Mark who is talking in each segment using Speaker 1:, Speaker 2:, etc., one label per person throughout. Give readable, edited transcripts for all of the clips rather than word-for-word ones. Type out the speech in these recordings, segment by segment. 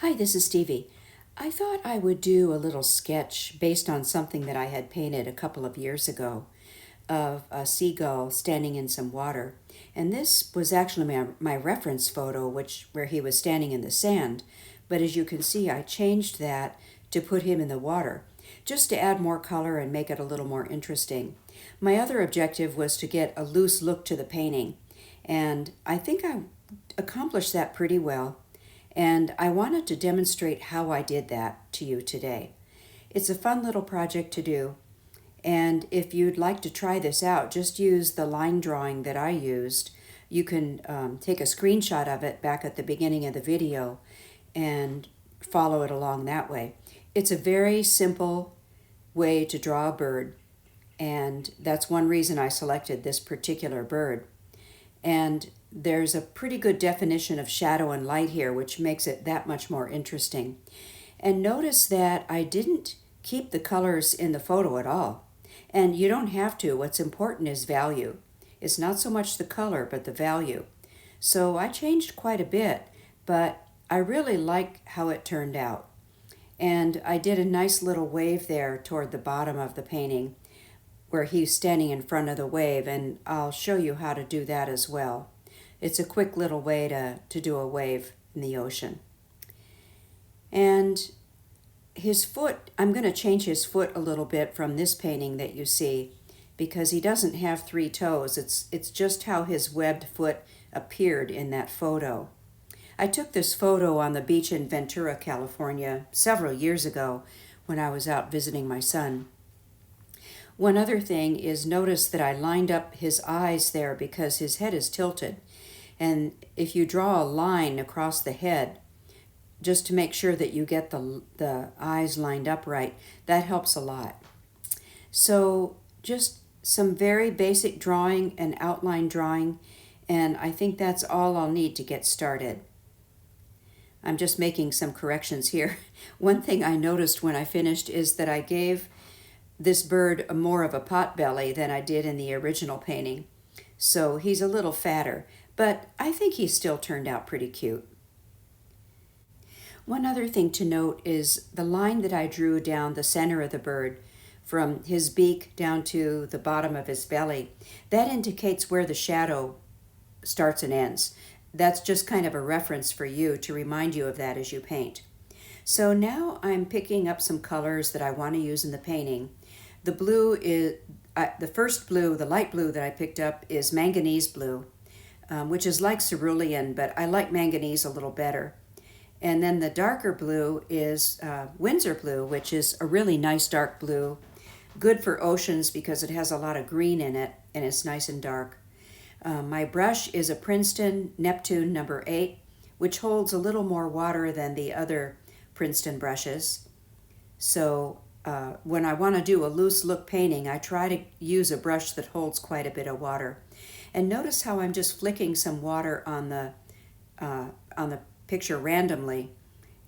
Speaker 1: Hi, this is Stevie. I thought I would do a little sketch based on something that I had painted a couple of years ago of a seagull standing in some water. And this was actually my reference photo, where he was standing in the sand. But as you can see, I changed that to put him in the water, just to add more color and make it a little more interesting. My other objective was to get a loose look to the painting, and I think I accomplished that pretty well. And I wanted to demonstrate how I did that to you today. It's a fun little project to do, and if you'd like to try this out, just use the line drawing that I used. You can take a screenshot of it back at the beginning of the video and follow it along that way. It's a very simple way to draw a bird, and that's one reason I selected this particular bird. And there's a pretty good definition of shadow and light here, which makes it that much more interesting. And notice that I didn't keep the colors in the photo at all. And you don't have to. What's important is value. It's not so much the color, but the value. So I changed quite a bit, but I really like how it turned out. And I did a nice little wave there toward the bottom of the painting where he's standing in front of the wave, and I'll show you how to do that as well. It's a quick little way to do a wave in the ocean. And his foot, I'm going to change his foot a little bit from this painting that you see, because he doesn't have three toes. It's just how his webbed foot appeared in that photo. I took this photo on the beach in Ventura, California, several years ago when I was out visiting my son. One other thing is, notice that I lined up his eyes there because his head is tilted. And if you draw a line across the head, just to make sure that you get the eyes lined up right, that helps a lot. So just some very basic drawing and outline drawing, and I think that's all I'll need to get started. I'm just making some corrections here. One thing I noticed when I finished is that I gave this bird more of a pot belly than I did in the original painting. So he's a little fatter, but I think he still turned out pretty cute. One other thing to note is the line that I drew down the center of the bird from his beak down to the bottom of his belly. That indicates where the shadow starts and ends. That's just kind of a reference for you to remind you of that as you paint. So now I'm picking up some colors that I want to use in the painting. The blue is, the first blue, the light blue that I picked up is manganese blue, which is like cerulean, but I like manganese a little better. And then the darker blue is Windsor blue, which is a really nice dark blue, good for oceans because it has a lot of green in it and it's nice and dark. My brush is a Princeton Neptune number 8, which holds a little more water than the other Princeton brushes. So when I want to do a loose look painting, I try to use a brush that holds quite a bit of water. And notice how I'm just flicking some water on the picture randomly,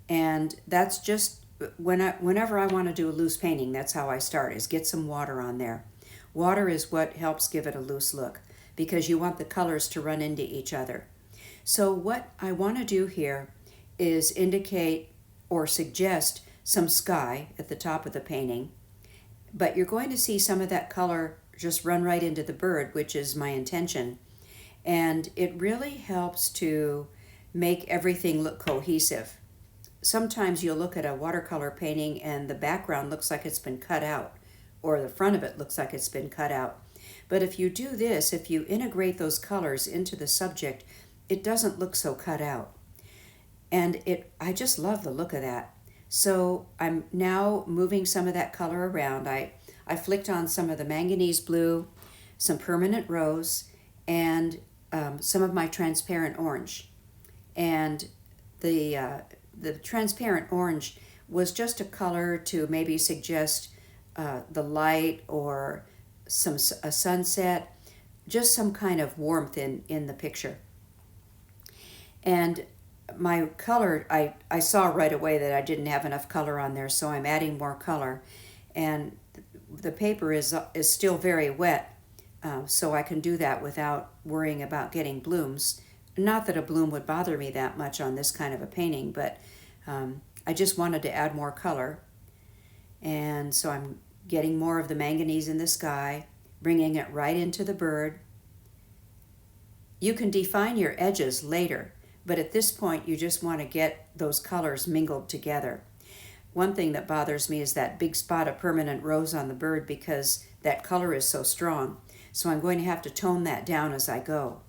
Speaker 1: and that's just whenever I want to do a loose painting, that's how I start, is get some water on there. Water is what helps give it a loose look because you want the colors to run into each other. So what I want to do here is indicate or suggest some sky at the top of the painting, but you're going to see some of that color just run right into the bird, which is my intention. And it really helps to make everything look cohesive. Sometimes you'll look at a watercolor painting and the background looks like it's been cut out, or the front of it looks like it's been cut out. But if you do this, if you integrate those colors into the subject, it doesn't look so cut out. And I just love the look of that. So I'm now moving some of that color around. I flicked on some of the manganese blue, some permanent rose, and some of my transparent orange. And the transparent orange was just a color to maybe suggest the light or a sunset, just some kind of warmth in the picture. And my color, I saw right away that I didn't have enough color on there, so I'm adding more color. And the paper is still very wet, so I can do that without worrying about getting blooms. Not that a bloom would bother me that much on this kind of a painting, but I just wanted to add more color, and so I'm getting more of the manganese in the sky, bringing it right into the bird. You can define your edges later, but at this point you just want to get those colors mingled together. One thing that bothers me is that big spot of permanent rose on the bird because that color is so strong. So I'm going to have to tone that down as I go.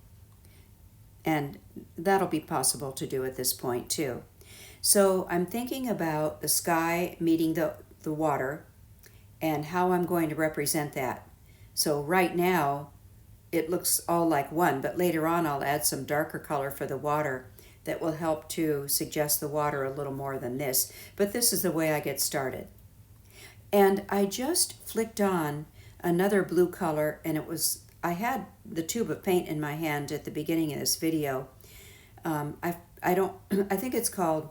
Speaker 1: And that'll be possible to do at this point too. So I'm thinking about the sky meeting the water and how I'm going to represent that. So right now it looks all like one, but later on I'll add some darker color for the water that will help to suggest the water a little more than this. But this is the way I get started. And I just flicked on another blue color, and I had the tube of paint in my hand at the beginning of this video. I think it's called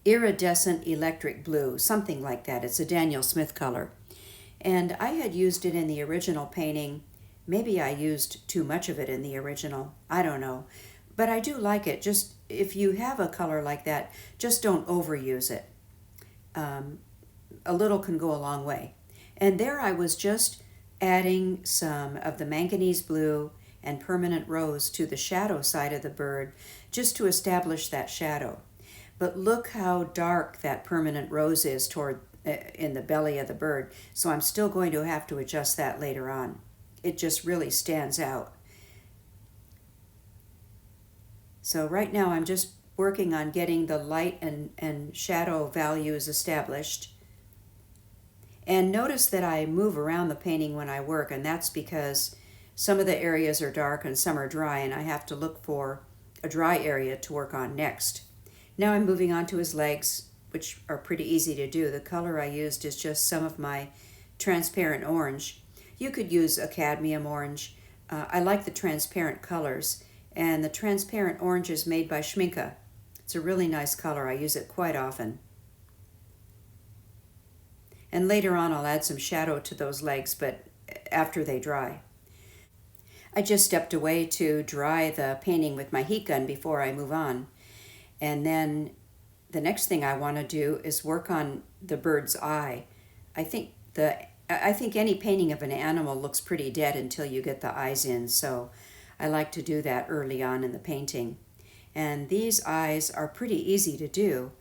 Speaker 1: iridescent electric blue, something like that. It's a Daniel Smith color. And I had used it in the original painting. Maybe I used too much of it in the original. I don't know. But I do like it. Just if you have a color like that, just don't overuse it. A little can go a long way. And there I was just adding some of the manganese blue and permanent rose to the shadow side of the bird just to establish that shadow. But look how dark that permanent rose is toward in the belly of the bird. So I'm still going to have to adjust that later on. It just really stands out. So right now I'm just working on getting the light and shadow values established. And notice that I move around the painting when I work, and that's because some of the areas are dark and some are dry, and I have to look for a dry area to work on next. Now I'm moving on to his legs, which are pretty easy to do. The color I used is just some of my transparent orange. You could use a cadmium orange. I like the transparent colors, and the transparent orange is made by Schminke. It's a really nice color. I use it quite often. And later on I'll add some shadow to those legs, but after they dry. I just stepped away to dry the painting with my heat gun before I move on. And then the next thing I want to do is work on the bird's eye. I think any painting of an animal looks pretty dead until you get the eyes in, so I like to do that early on in the painting. And these eyes are pretty easy to do.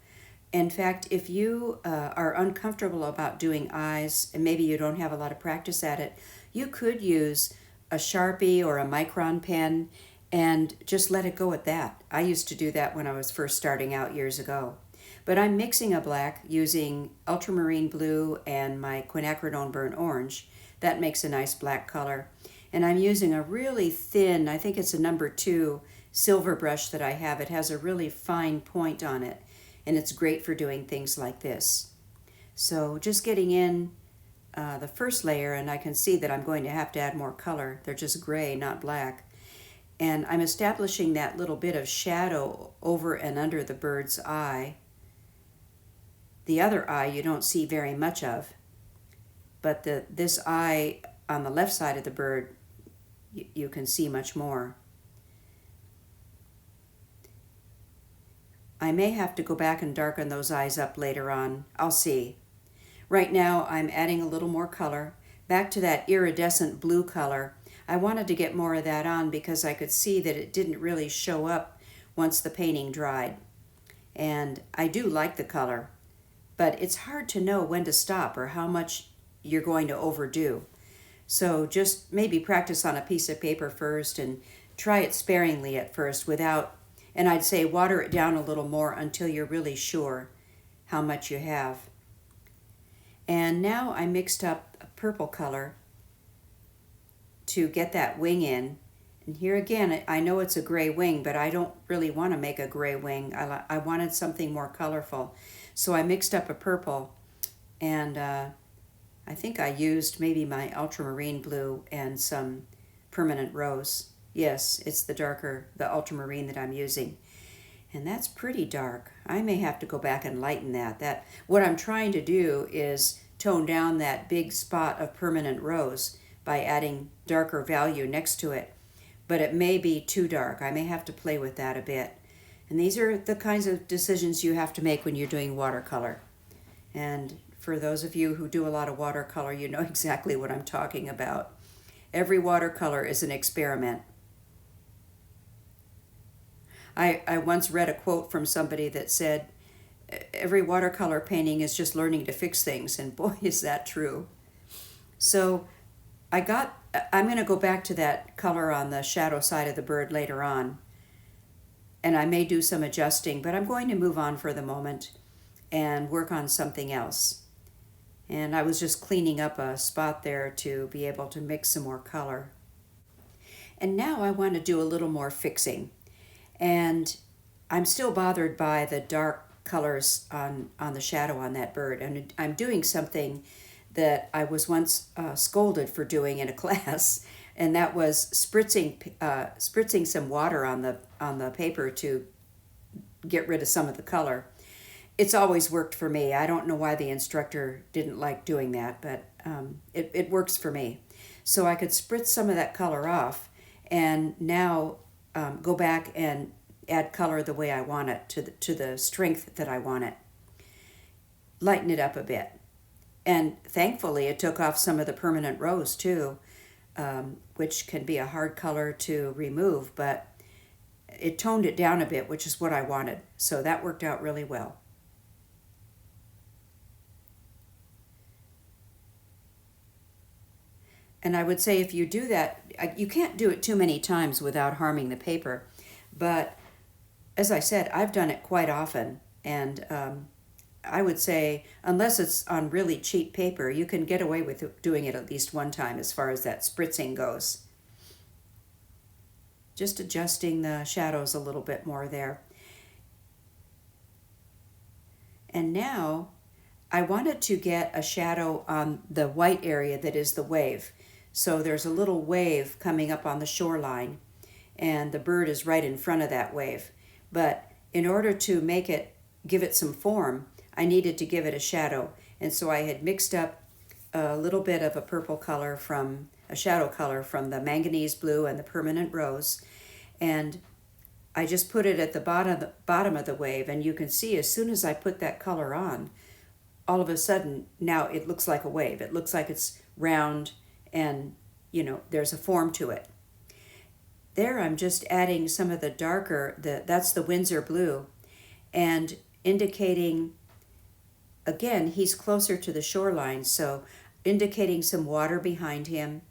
Speaker 1: In fact, if you are uncomfortable about doing eyes, and maybe you don't have a lot of practice at it, you could use a Sharpie or a Micron pen and just let it go at that. I used to do that when I was first starting out years ago. But I'm mixing a black using ultramarine blue and my quinacridone burnt orange. That makes a nice black color. And I'm using a really thin, I think it's a number 2 silver brush that I have. It has a really fine point on it, and it's great for doing things like this. So just getting in the first layer, and I can see that I'm going to have to add more color. They're just gray, not black. And I'm establishing that little bit of shadow over and under the bird's eye. The other eye you don't see very much of, but this eye on the left side of the bird, you can see much more. I may have to go back and darken those eyes up later on. I'll see. Right now I'm adding a little more color. Back to that iridescent blue color. I wanted to get more of that on because I could see that it didn't really show up once the painting dried. And I do like the color, but it's hard to know when to stop or how much you're going to overdo. So just maybe practice on a piece of paper first and try it sparingly at first and I'd say water it down a little more until you're really sure how much you have. And now I mixed up a purple color to get that wing in. And here again, I know it's a gray wing, but I don't really want to make a gray wing. I wanted something more colorful. So I mixed up a purple, and I think I used maybe my ultramarine blue and some permanent rose. Yes, it's the ultramarine that I'm using. And that's pretty dark. I may have to go back and lighten that. What I'm trying to do is tone down that big spot of permanent rose by adding darker value next to it. But it may be too dark. I may have to play with that a bit. And these are the kinds of decisions you have to make when you're doing watercolor. And for those of you who do a lot of watercolor, you know exactly what I'm talking about. Every watercolor is an experiment. I once read a quote from somebody that said, every watercolor painting is just learning to fix things, and boy, is that true. So I'm going to go back to that color on the shadow side of the bird later on, and I may do some adjusting, but I'm going to move on for the moment and work on something else. And I was just cleaning up a spot there to be able to mix some more color. And now I want to do a little more fixing. And I'm still bothered by the dark colors on the shadow on that bird. And I'm doing something that I was once scolded for doing in a class, and that was spritzing some water on the paper to get rid of some of the color. It's always worked for me. I don't know why the instructor didn't like doing that, but it works for me. So I could spritz some of that color off, and now go back and add color the way I want it, to the strength that I want it. Lighten it up a bit. And thankfully it took off some of the permanent rose too, which can be a hard color to remove, but it toned it down a bit, which is what I wanted. So that worked out really well. And I would say if you do that, you can't do it too many times without harming the paper. But as I said, I've done it quite often. And I would say, unless it's on really cheap paper, you can get away with doing it at least one time as far as that spritzing goes. Just adjusting the shadows a little bit more there. And now I wanted to get a shadow on the white area that is the wave. So there's a little wave coming up on the shoreline, and the bird is right in front of that wave. But in order to give it some form, I needed to give it a shadow. And so I had mixed up a little bit of a purple color a shadow color from the manganese blue and the permanent rose. And I just put it at the bottom of the wave, and you can see as soon as I put that color on, all of a sudden now it looks like a wave. It looks like it's round, and there's a form to it. There I'm just adding some of the darker, that's the Windsor blue, and indicating, again, he's closer to the shoreline, so indicating some water behind him,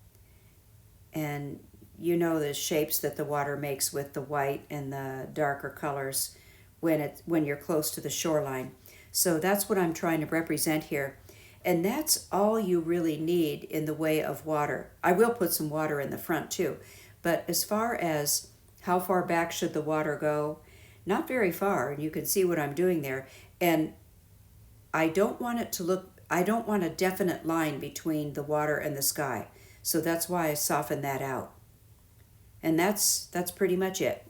Speaker 1: and the shapes that the water makes with the white and the darker colors when you're close to the shoreline. So that's what I'm trying to represent here. And that's all you really need in the way of water. I will put some water in the front too, but as far as how far back should the water go, not very far, and you can see what I'm doing there. And I don't want a definite line between the water and the sky. So that's why I soften that out. And that's pretty much it.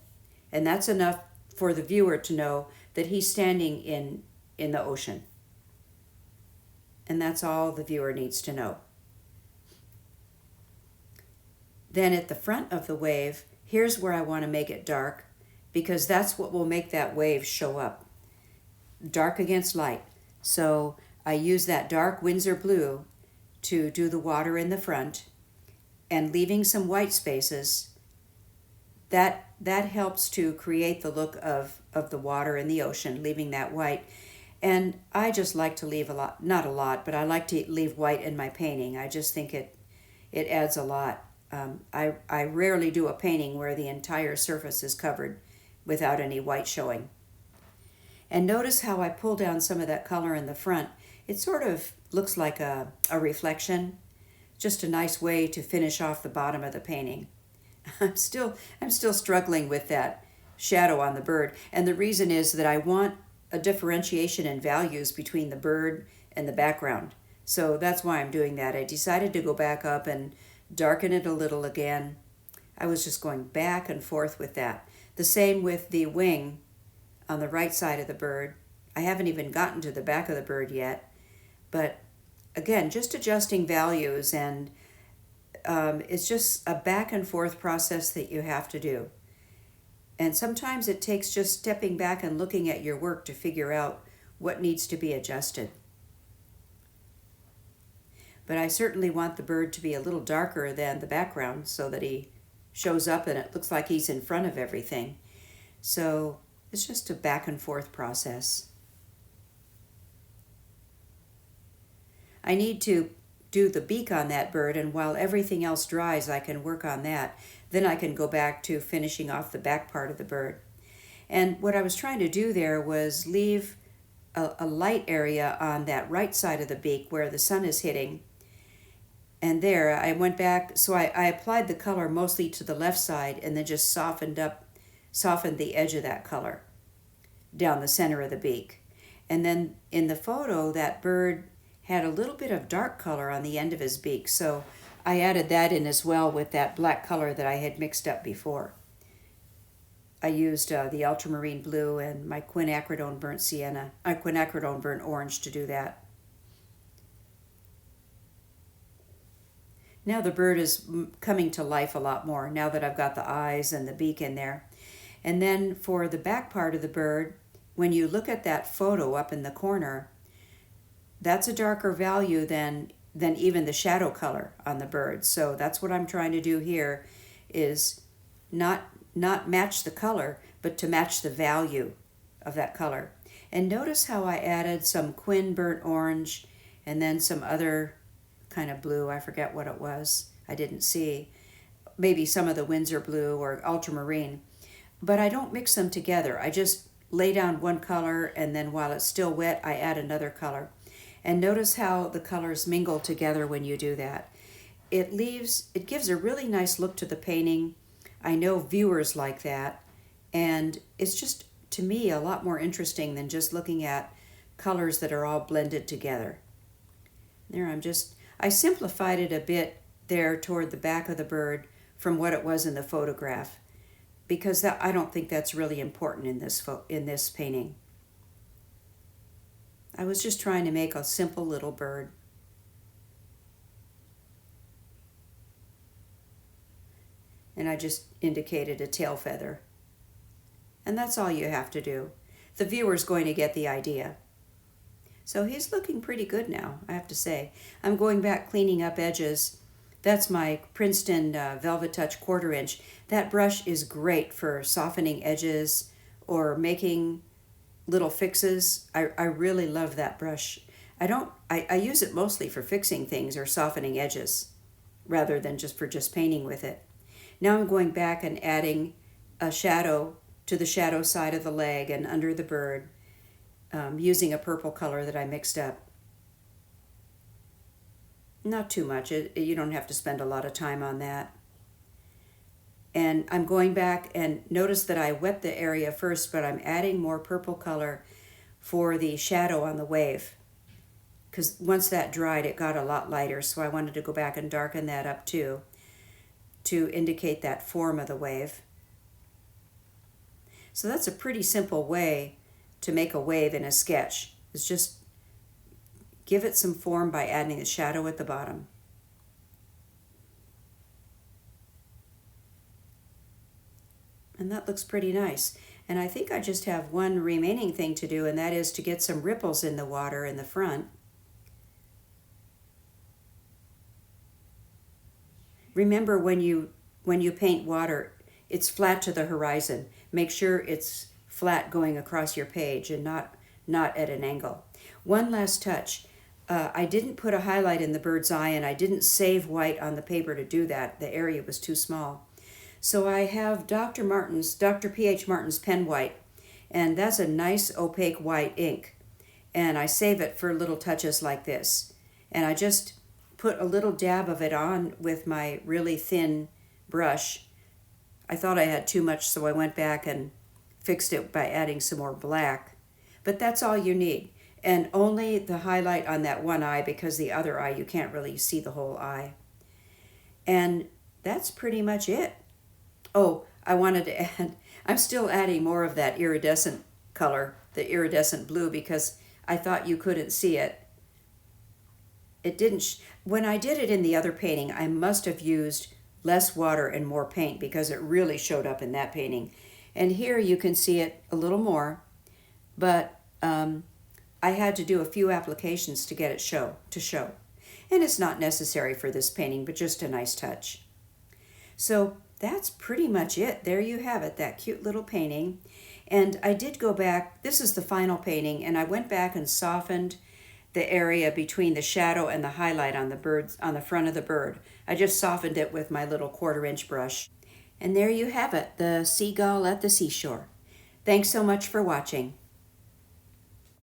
Speaker 1: And that's enough for the viewer to know that he's standing in the ocean. And that's all the viewer needs to know. Then at the front of the wave, here's where I want to make it dark, because that's what will make that wave show up. Dark against light. So I use that dark Windsor blue to do the water in the front, and leaving some white spaces. That helps to create the look of the water in the ocean, leaving that white. And I just like to leave not a lot, but I like to leave white in my painting. I just think it adds a lot. I rarely do a painting where the entire surface is covered without any white showing. And notice how I pull down some of that color in the front. It sort of looks like a reflection. Just a nice way to finish off the bottom of the painting. I'm still struggling with that shadow on the bird. And the reason is that I want a differentiation in values between the bird and the background. So that's why I'm doing that. I decided to go back up and darken it a little again. I was just going back and forth with that. The same with the wing on the right side of the bird. I haven't even gotten to the back of the bird yet. But again, just adjusting values, and it's just a back and forth process that you have to do. And sometimes it takes just stepping back and looking at your work to figure out what needs to be adjusted. But I certainly want the bird to be a little darker than the background so that he shows up and it looks like he's in front of everything. So it's just a back and forth process. I need to do the beak on that bird, and while everything else dries, I can work on that. Then I can go back to finishing off the back part of the bird. And what I was trying to do there was leave a light area on that right side of the beak where the sun is hitting. And there I went back, so I applied the color mostly to the left side and then just softened the edge of that color down the center of the beak. And then in the photo, that bird had a little bit of dark color on the end of his beak, so I added that in as well with that black color that I had mixed up before. I used the ultramarine blue and my quinacridone burnt orange to do that. Now the bird is coming to life a lot more now that I've got the eyes and the beak in there. And then for the back part of the bird, when you look at that photo up in the corner, that's a darker value than even the shadow color on the bird. So that's what I'm trying to do here, is not match the color, but to match the value of that color. And notice how I added some quin burnt orange and then some other kind of blue. I forget what it was. I didn't see. Maybe some of the Windsor blue or ultramarine. But I don't mix them together. I just lay down one color, and then while it's still wet, I add another color. And notice how the colors mingle together when you do that. It gives a really nice look to the painting. I know viewers like that, and it's just, to me, a lot more interesting than just looking at colors that are all blended together. There, I simplified it a bit there toward the back of the bird from what it was in the photograph, because I don't think that's really important in this painting. I was just trying to make a simple little bird. And I just indicated a tail feather. And that's all you have to do. The viewer's going to get the idea. So he's looking pretty good now, I have to say. I'm going back cleaning up edges. That's my Princeton Velvet Touch 1/4 inch. That brush is great for softening edges or making little fixes. I really love that brush. I use it mostly for fixing things or softening edges rather than just painting with it. Now I'm going back and adding a shadow to the shadow side of the leg and under the bird, using a purple color that I mixed up. Not too much. You don't have to spend a lot of time on that. And I'm going back, and notice that I wet the area first, but I'm adding more purple color for the shadow on the wave. Because once that dried, it got a lot lighter, so I wanted to go back and darken that up too, to indicate that form of the wave. So that's a pretty simple way to make a wave in a sketch. It's just give it some form by adding a shadow at the bottom. And that looks pretty nice. And I think I just have one remaining thing to do, and that is to get some ripples in the water in the front. Remember, when you paint water, it's flat to the horizon. Make sure it's flat going across your page and not at an angle. One last touch. I didn't put a highlight in the bird's eye, and I didn't save white on the paper to do that. The area was too small. So I have Dr. P.H. Martin's pen white, and that's a nice opaque white ink. And I save it for little touches like this. And I just put a little dab of it on with my really thin brush. I thought I had too much, so I went back and fixed it by adding some more black. But that's all you need. And only the highlight on that one eye, because the other eye you can't really see the whole eye. And that's pretty much it. Oh, I wanted to add, I'm still adding more of that iridescent color, the iridescent blue, because I thought you couldn't see it. It didn't, when I did it in the other painting, I must have used less water and more paint because it really showed up in that painting. And here you can see it a little more, but I had to do a few applications to get it to show. And it's not necessary for this painting, but just a nice touch. So that's pretty much it. There you have it, that cute little painting. And I did go back, this is the final painting, and I went back and softened the area between the shadow and the highlight on the front of the bird. I just softened it with my little 1/4-inch brush. And there you have it, the seagull at the seashore. Thanks so much for watching.